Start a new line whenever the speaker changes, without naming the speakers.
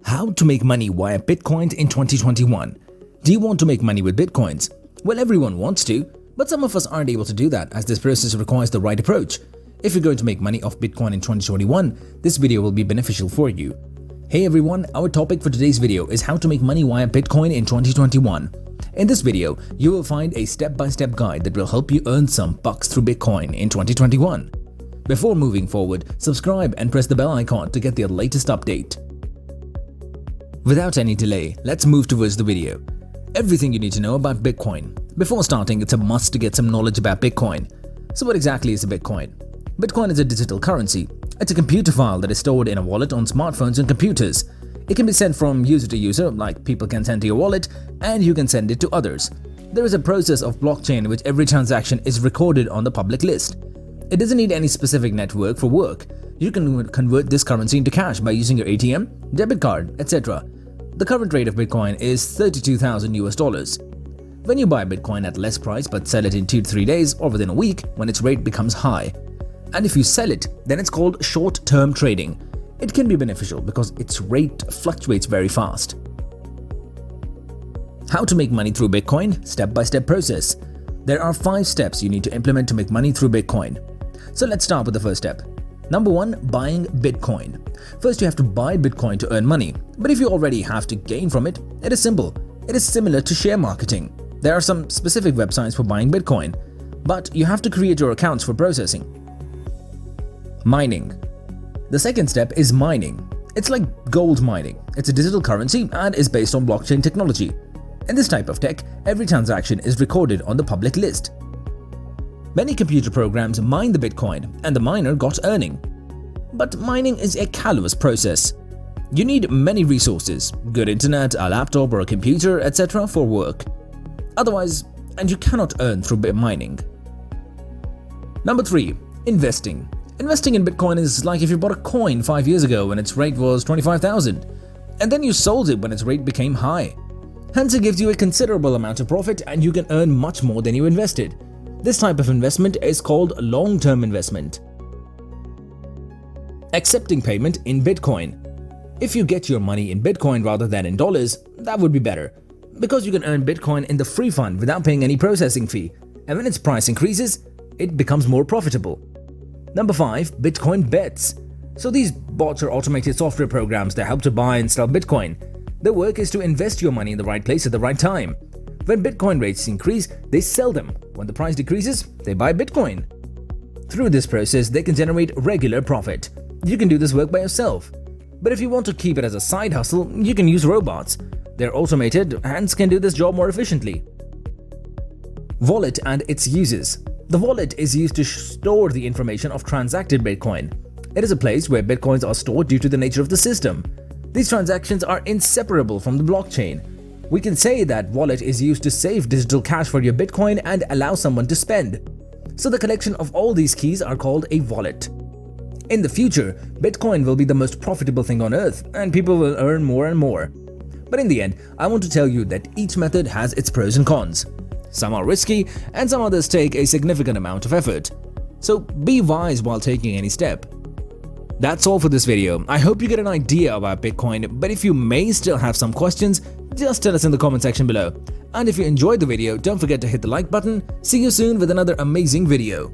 How to make money via Bitcoin in 2021. Do you want to make money with Bitcoins? Well, everyone wants to, but some of us aren't able to do that as this process requires the right approach. If you're going to make money off Bitcoin in 2021, this video will be beneficial for you. Hey everyone, our topic for today's video is how to make money via Bitcoin in 2021. In this video, you will find a step-by-step guide that will help you earn some bucks through Bitcoin in 2021. Before moving forward, subscribe and press the bell icon to get the latest update. Without any delay, let's move towards the video. Everything you need to know about Bitcoin. Before starting, it's a must to get some knowledge about Bitcoin. So what exactly is a Bitcoin? Bitcoin is a digital currency. It's a computer file that is stored in a wallet on smartphones and computers. It can be sent from user to user, like people can send to your wallet, and you can send it to others. There is a process of blockchain in which every transaction is recorded on the public list. It doesn't need any specific network for work. You can convert this currency into cash by using your ATM, debit card, etc. The current rate of Bitcoin is $32,000. When you buy Bitcoin at less price but sell it in 2 to 3 days or within a week when its rate becomes high. And if you sell it, then it's called short-term trading. It can be beneficial because its rate fluctuates very fast. How to make money through Bitcoin? Step-by-step process. There are 5 steps you need to implement to make money through Bitcoin. So let's start with the first step. Number 1. Buying Bitcoin. First, you have to buy Bitcoin to earn money. But if you already have to gain from it, it is simple. It is similar to share marketing. There are some specific websites for buying Bitcoin, but you have to create your accounts for processing. Mining. The second step is mining. It's like gold mining. It's a digital currency and is based on blockchain technology. In this type of tech, every transaction is recorded on the public list. Many computer programs mine the Bitcoin and the miner got earning. But mining is a callous process. You need many resources, good internet, a laptop or a computer, etc. for work. Otherwise, and you cannot earn through mining. Number 3. Investing. Investing in Bitcoin is like if you bought a coin 5 years ago when its rate was 25,000, and then you sold it when its rate became high. Hence, it gives you a considerable amount of profit and you can earn much more than you invested. This type of investment is called long-term investment. Accepting payment in Bitcoin. If you get your money in Bitcoin rather than in dollars, that would be better, because you can earn Bitcoin in the free fund without paying any processing fee, and when its price increases, it becomes more profitable. Number 5. Bitcoin bets. So these bots are automated software programs that help to buy and sell Bitcoin. Their work is to invest your money in the right place at the right time. When Bitcoin rates increase, they sell them. When the price decreases, they buy Bitcoin. Through this process, they can generate regular profit. You can do this work by yourself. But if you want to keep it as a side hustle, you can use robots. They're automated, hence can do this job more efficiently. Wallet and its uses. The wallet is used to store the information of transacted Bitcoin. It is a place where Bitcoins are stored due to the nature of the system. These transactions are inseparable from the blockchain. We can say that wallet is used to save digital cash for your Bitcoin and allow someone to spend. So the collection of all these keys are called a wallet. In the future, Bitcoin will be the most profitable thing on earth and people will earn more and more. But in the end, I want to tell you that each method has its pros and cons. Some are risky and some others take a significant amount of effort. So be wise while taking any step. That's all for this video. I hope you get an idea about Bitcoin, but if you may still have some questions, just tell us in the comment section below. And if you enjoyed the video, don't forget to hit the like button. See you soon with another amazing video.